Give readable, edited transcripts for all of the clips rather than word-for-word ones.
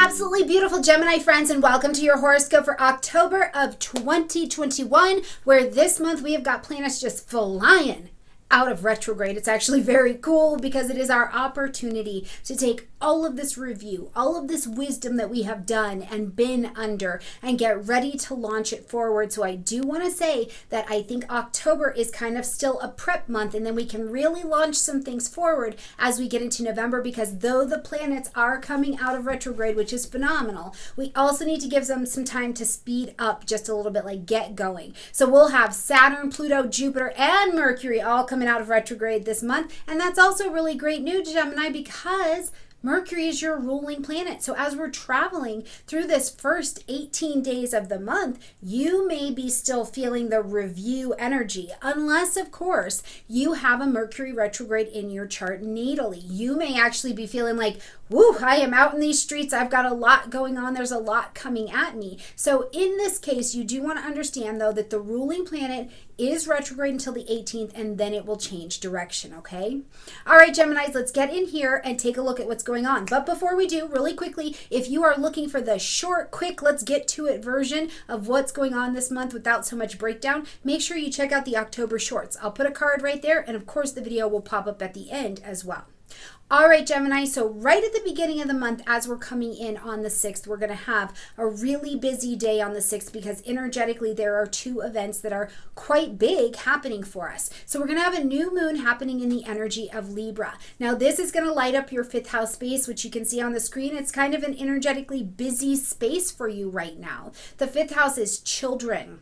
absolutely beautiful Gemini friends, and welcome to your horoscope for October of 2021, where this month we have got planets just flying out of retrograde. It's actually very cool because it is our opportunity to take all of this review, all of this wisdom that we have done and been under, and get ready to launch it forward. So I do want to say that I think October is kind of still a prep month, and then we can really launch some things forward as we get into November, because though the planets are coming out of retrograde, which is phenomenal, we also need to give them some time to speed up just a little bit, like get going. So we'll have Saturn, Pluto, Jupiter, and Mercury all coming out of retrograde this month, and that's also really great news, Gemini, because Mercury is your ruling planet. So as we're traveling through this first 18 days of the month, you may be still feeling the review energy, unless, of course, you have a Mercury retrograde in your chart natally. You may actually be feeling like, woo, I am out in these streets. I've got a lot going on. There's a lot coming at me. So in this case, you do want to understand, though, that the ruling planet is retrograde until the 18th, and then it will change direction, okay? All right, Geminis, let's get in here and take a look at what's going on. But before we do, really quickly, if you are looking for the short, quick, let's get to it version of what's going on this month without so much breakdown, make sure you check out the October shorts. I'll put a card right there, and of course the video will pop up at the end as well. All right, Gemini, so right at the beginning of the month, as we're coming in on the 6th, we're going to have a really busy day on the 6th because energetically there are two events that are quite big happening for us. So we're going to have a new moon happening in the energy of Libra. Now, this is going to light up your 5th house space, which you can see on the screen. It's kind of an energetically busy space for you right now. The 5th house is children,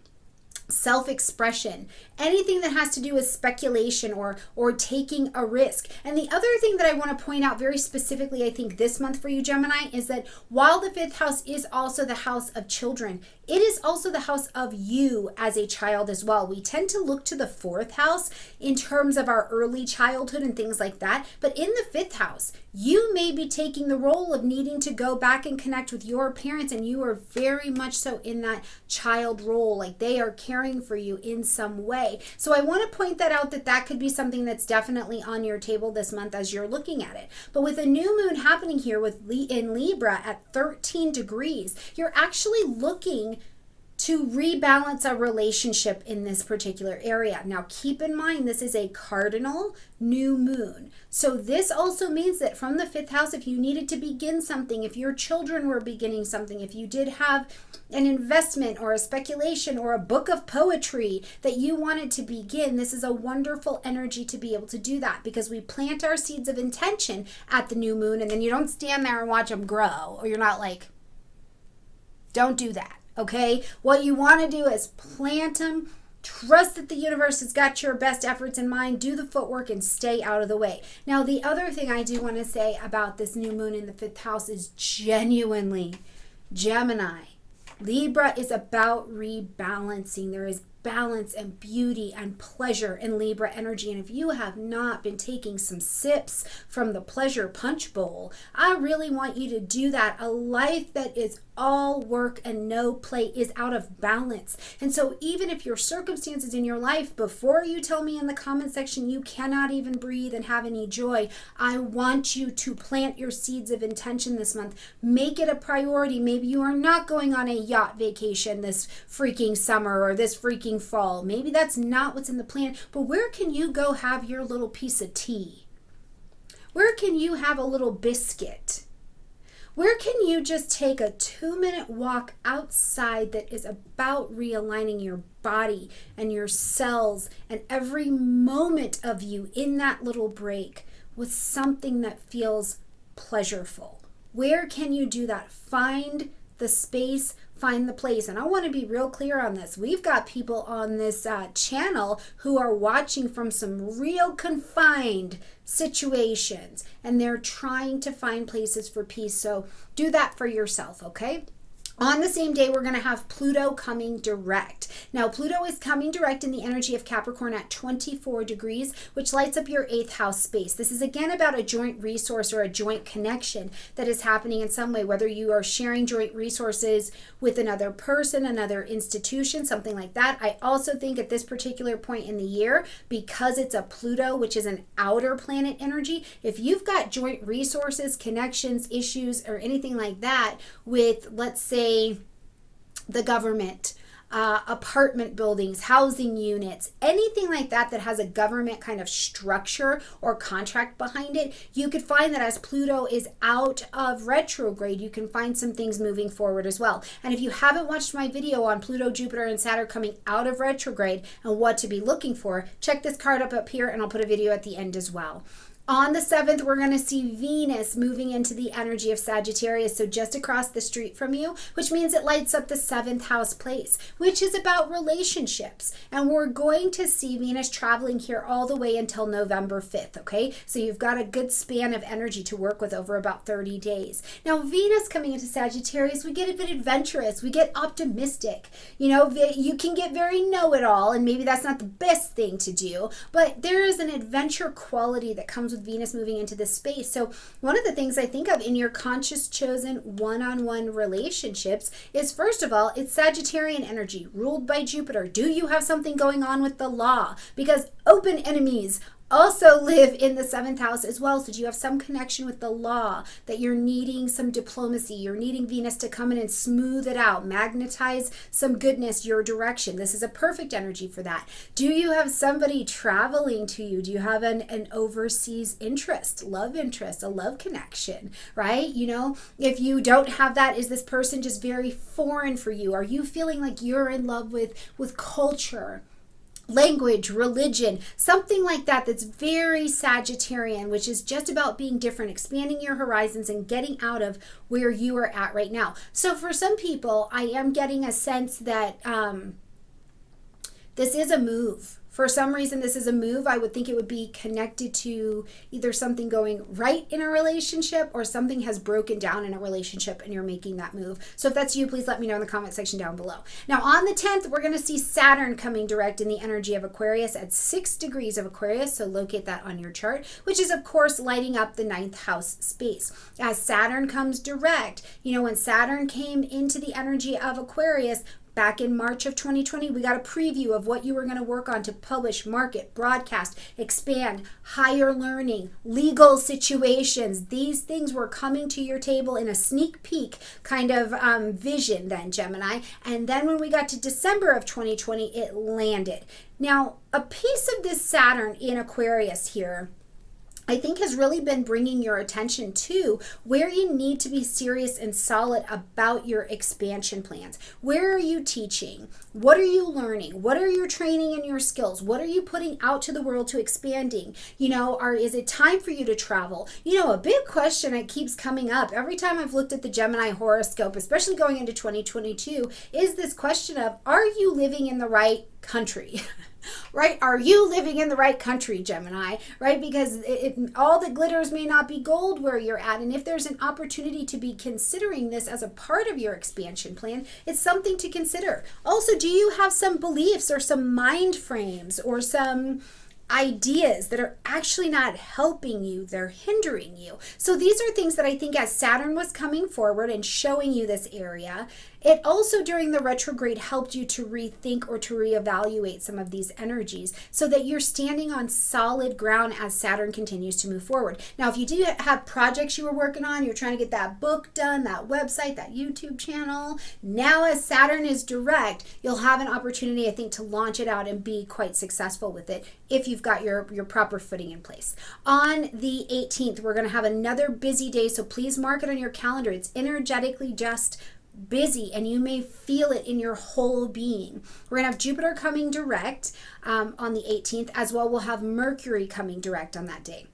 self-expression, anything that has to do with speculation or taking a risk. And the other thing that I want to point out very specifically, I think this month for you, Gemini, is that while the 5th house is also the house of children, it is also the house of you as a child as well. We tend to look to the 4th house in terms of our early childhood and things like that. But in the 5th house, you may be taking the role of needing to go back and connect with your parents, and you are very much so in that child role, like they are caring for you in some way. So I want to point that out, that could be something that's definitely on your table this month as you're looking at it. But with a new moon happening here in Libra at 13 degrees, you're actually looking to rebalance a relationship in this particular area. Now, keep in mind, this is a cardinal new moon. So this also means that from the 5th house, if you needed to begin something, if your children were beginning something, if you did have an investment or a speculation or a book of poetry that you wanted to begin, this is a wonderful energy to be able to do that, because we plant our seeds of intention at the new moon, and then you don't stand there and watch them grow, or you're not like, don't do that. Okay, what you want to do is plant them, trust that the universe has got your best efforts in mind, do the footwork, and stay out of the way. Now, the other thing I do want to say about this new moon in the 5th house is genuinely, Gemini, Libra is about rebalancing. There is balance and beauty and pleasure in Libra energy. And if you have not been taking some sips from the pleasure punch bowl, I really want you to do that. A life that is all work and no play is out of balance. And so even if your circumstances in your life, before you tell me in the comment section you cannot even breathe and have any joy, I want you to plant your seeds of intention this month. Make it a priority. Maybe you are not going on a yacht vacation this freaking summer or this freaking fall. Maybe that's not what's in the plan, but where can you go have your little piece of tea? Where can you have a little biscuit? Where can you just take a 2-minute walk outside that is about realigning your body and your cells and every moment of you in that little break with something that feels pleasureful? Where can you do that? Find the space, find the place. And I want to be real clear on this. We've got people on this channel who are watching from some real confined situations, and they're trying to find places for peace. So do that for yourself, okay? On the same day, we're going to have Pluto coming direct. Now, Pluto is coming direct in the energy of Capricorn at 24 degrees, which lights up your 8th house space. This is again about a joint resource or a joint connection that is happening in some way, whether you are sharing joint resources with another person, another institution, something like that. I also think at this particular point in the year, because it's a Pluto, which is an outer planet energy, if you've got joint resources, connections, issues, or anything like that with, let's say, the government, apartment buildings, housing units, anything like that that has a government kind of structure or contract behind it, you could find that as Pluto is out of retrograde, you can find some things moving forward as well. And if you haven't watched my video on Pluto, Jupiter, and Saturn coming out of retrograde and what to be looking for, check this card up here, and I'll put a video at the end as well. On the 7th, we're going to see Venus moving into the energy of Sagittarius, so just across the street from you, which means it lights up the 7th house place, which is about relationships. And we're going to see Venus traveling here all the way until November 5th, okay? So you've got a good span of energy to work with over about 30 days. Now, Venus coming into Sagittarius, we get a bit adventurous, we get optimistic. You know, you can get very know-it-all, and maybe that's not the best thing to do, but there is an adventure quality that comes with Venus moving into this space. So one of the things I think of in your conscious chosen one-on-one relationships is, first of all, it's Sagittarian energy ruled by Jupiter. Do you have something going on with the law? Because open enemies also live in the 7th house as well. So do you have some connection with the law that you're needing some diplomacy? You're needing Venus to come in and smooth it out, magnetize some goodness your direction. This is a perfect energy for that. Do you have somebody traveling to you? Do you have an overseas interest, love interest, a love connection, right? You know, if you don't have that, is this person just very foreign for you? Are you feeling like you're in love with culture, language, religion, something like that that's very Sagittarian, which is just about being different, expanding your horizons and getting out of where you are at right now. So for some people, I am getting a sense that this is a move. For some reason, this is a move. I would think it would be connected to either something going right in a relationship or something has broken down in a relationship and you're making that move. So if that's you, please let me know in the comment section down below. Now on the 10th, we're going to see Saturn coming direct in the energy of Aquarius at 6 degrees of Aquarius. So locate that on your chart, which is of course lighting up the 9th house space. As Saturn comes direct, you know, when Saturn came into the energy of Aquarius, back in March of 2020, we got a preview of what you were going to work on to publish, market, broadcast, expand, higher learning, legal situations. These things were coming to your table in a sneak peek kind of vision then, Gemini. And then when we got to December of 2020, it landed. Now, a piece of this Saturn in Aquarius here, I think, has really been bringing your attention to where you need to be serious and solid about your expansion plans. Where are you teaching? What are you learning? What are your training and your skills? What are you putting out to the world to expanding? You know, is it time for you to travel? You know, a big question that keeps coming up every time I've looked at the Gemini horoscope, especially going into 2022, is this question of, are you living in the right country? Right? Are you living in the right country, Gemini? Right? Because all that glitters may not be gold where you're at. And if there's an opportunity to be considering this as a part of your expansion plan, it's something to consider. Also, do you have some beliefs or some mind frames or some ideas that are actually not helping you, they're hindering you? So these are things that I think as Saturn was coming forward and showing you this area, it also during the retrograde helped you to rethink or to reevaluate some of these energies so that you're standing on solid ground as Saturn continues to move forward. Now, if you do have projects you were working on, you're trying to get that book done, that website, that YouTube channel, now as Saturn is direct, you'll have an opportunity, I think, to launch it out and be quite successful with it if you've got your proper footing in place. On the 18th, we're going to have another busy day, so please mark it on your calendar. It's energetically just busy and you may feel it in your whole being. We're gonna have Jupiter coming direct on the 18th as well. We'll have Mercury coming direct on that day.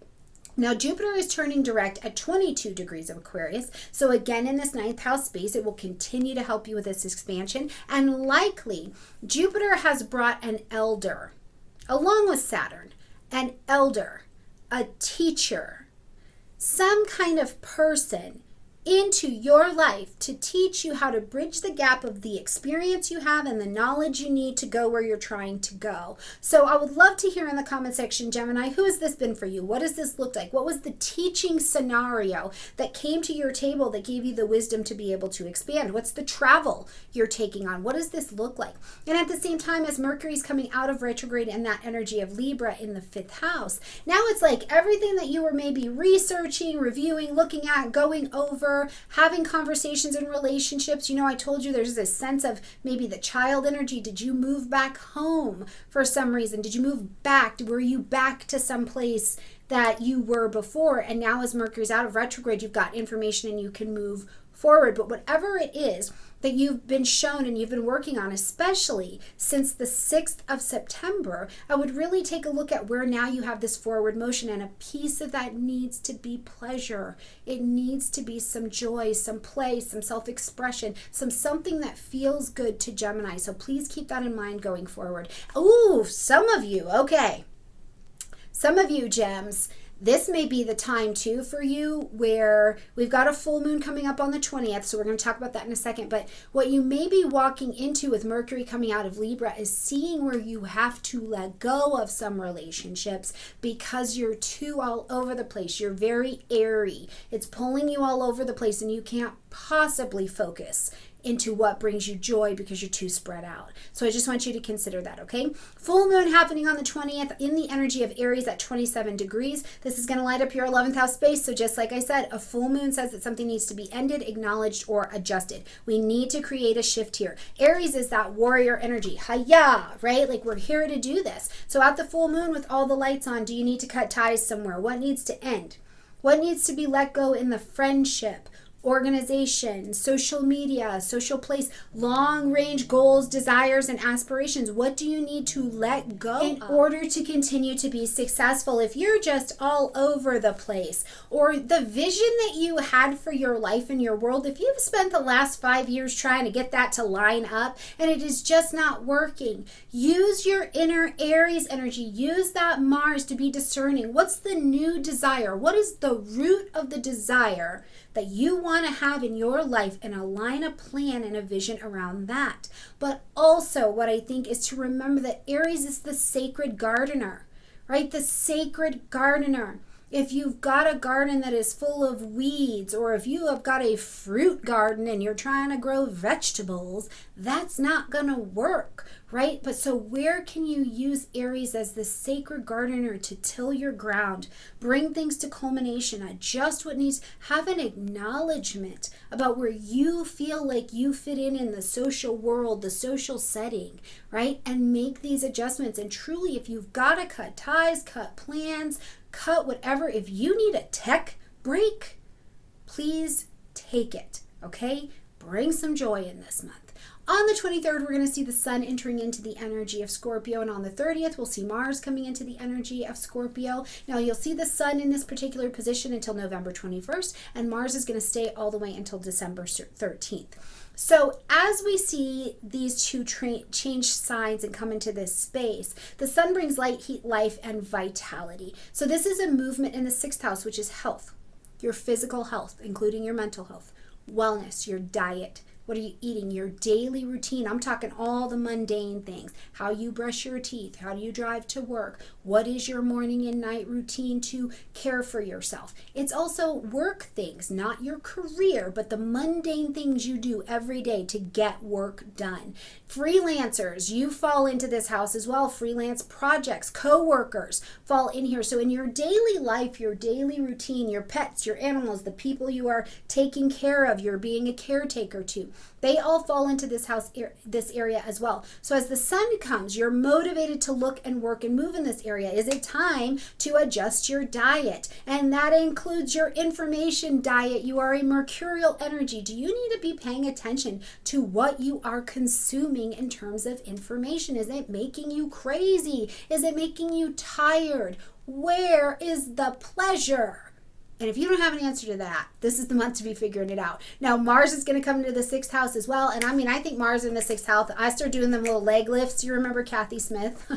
Now Jupiter is turning direct at 22 degrees of Aquarius. So again, in this 9th house space, it will continue to help you with this expansion. And likely Jupiter has brought an elder along with Saturn, an elder, a teacher, some kind of person into your life to teach you how to bridge the gap of the experience you have and the knowledge you need to go where you're trying to go. So I would love to hear in the comment section, Gemini, who has this been for you? What does this look like? What was the teaching scenario that came to your table that gave you the wisdom to be able to expand? What's the travel you're taking on? What does this look like? And at the same time, as Mercury's coming out of retrograde and that energy of Libra in the 5th house, now it's like everything that you were maybe researching, reviewing, looking at, going over, having conversations in relationships. You know, I told you there's this sense of maybe the child energy. Did you move back home for some reason? Did you move back? Were you back to some place that you were before? And now as Mercury's out of retrograde, you've got information and you can move forward. But whatever it is that you've been shown and you've been working on, especially since the 6th of September, I would really take a look at where now you have this forward motion, and a piece of that needs to be pleasure. It needs to be some joy, some play, some self-expression, something that feels good to Gemini. So please keep that in mind going forward. Ooh, some of you, okay. Some of you, Gems, this may be the time too for you where we've got a full moon coming up on the 20th. So we're going to talk about that in a second. But what you may be walking into with Mercury coming out of Libra is seeing where you have to let go of some relationships because you're too all over the place. You're very airy. It's pulling you all over the place and you can't possibly focus into what brings you joy because you're too spread out. So I just want you to consider that, okay? Full moon happening on the 20th in the energy of Aries at 27 degrees. This is going to light up your 11th house space. So just like I said, a full moon says that something needs to be ended, acknowledged, or adjusted. We need to create a shift here. Aries is that warrior energy. Hiya, right? Like we're here to do this. So at the full moon with all the lights on, do you need to cut ties somewhere? What needs to end? What needs to be let go in the friendship, organization, social media, social place, long range goals, desires, and aspirations? What do you need to let go in order to continue to be successful? If you're just all over the place, or the vision that you had for your life and your world, if you've spent the last 5 years trying to get that to line up and it is just not working, use your inner Aries energy. Use that Mars to be discerning. What's the new desire? What is the root of the desire that you want to have in your life, and align a plan and a vision around that? But also what I think is to remember that Aries is the sacred gardener, right? The sacred gardener. If you've got a garden that is full of weeds, or if you have got a fruit garden and you're trying to grow vegetables, that's not going to work, right? But so where can you use Aries as the sacred gardener to till your ground, bring things to culmination, adjust what needs, have an acknowledgement about where you feel like you fit in the social world, the social setting, right? And make these adjustments. And truly, if you've got to cut ties, cut plans, cut whatever, if you need a tech break, please take it, okay? Bring some joy in this month. On the 23rd, we're going to see the sun entering into the energy of Scorpio, and on the 30th, we'll see Mars coming into the energy of Scorpio. Now, you'll see the sun in this particular position until November 21st, and Mars is going to stay all the way until December 13th. So as we see these two change signs and come into this space, the sun brings light, heat, life, and vitality. So this is a movement in the 6th house, which is health, your physical health, including your mental health, wellness, your diet. What are you eating? Your daily routine. I'm talking all the mundane things. How you brush your teeth. How do you drive to work? What is your morning and night routine to care for yourself? It's also work things, not your career, but the mundane things you do every day to get work done. Freelancers, you fall into this house as well. Freelance projects, co-workers fall in here. So in your daily life, your daily routine, your pets, your animals, the people you are taking care of, you're being a caretaker to, they all fall into this house, this area as well. So as the sun comes, you're motivated to look and work and move in this area. Is it time to adjust your diet? And that includes your information diet. You are a mercurial energy. Do you need to be paying attention to what you are consuming in terms of information? Is it making you crazy? Is it making you tired? Where is the pleasure? And if you don't have an answer to that, this is the month to be figuring it out. Now, Mars is going to come into the 6th house as well. And I mean, I think Mars in the 6th house, I start doing them little leg lifts. You remember Kathy Smith?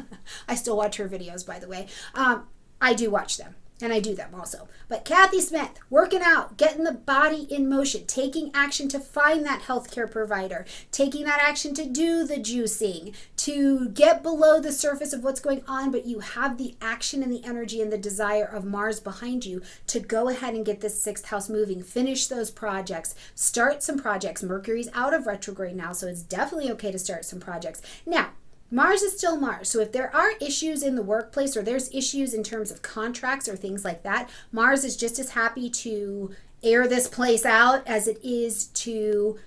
I still watch her videos, by the way. I do watch them. And I do them also. But Kathy Smith, working out, getting the body in motion, taking action to find that healthcare provider, taking that action to do the juicing, to get below the surface of what's going on, but you have the action and the energy and the desire of Mars behind you to go ahead and get this 6th house moving, finish those projects, start some projects. Mercury's out of retrograde now, so it's definitely okay to start some projects. Now, Mars is still Mars, so if there are issues in the workplace or there's issues in terms of contracts or things like that, Mars is just as happy to air this place out as it is to,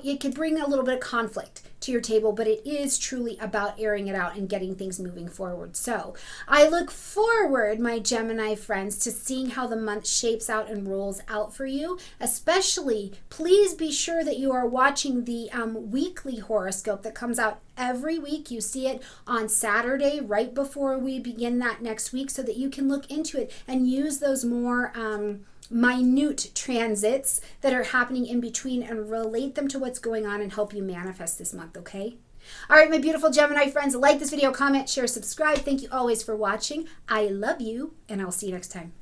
it could bring a little bit of conflict to your table, but it is truly about airing it out and getting things moving forward. So I look forward, my Gemini friends, to seeing how the month shapes out and rolls out for you. Especially, please be sure that you are watching the weekly horoscope that comes out every week. You see it on Saturday right before we begin that next week, so that you can look into it and use those more minute transits that are happening in between and relate them to what's going on and help you manifest this month, okay? All right, my beautiful Gemini friends, like this video, comment, share, subscribe. Thank you always for watching. I love you, and I'll see you next time.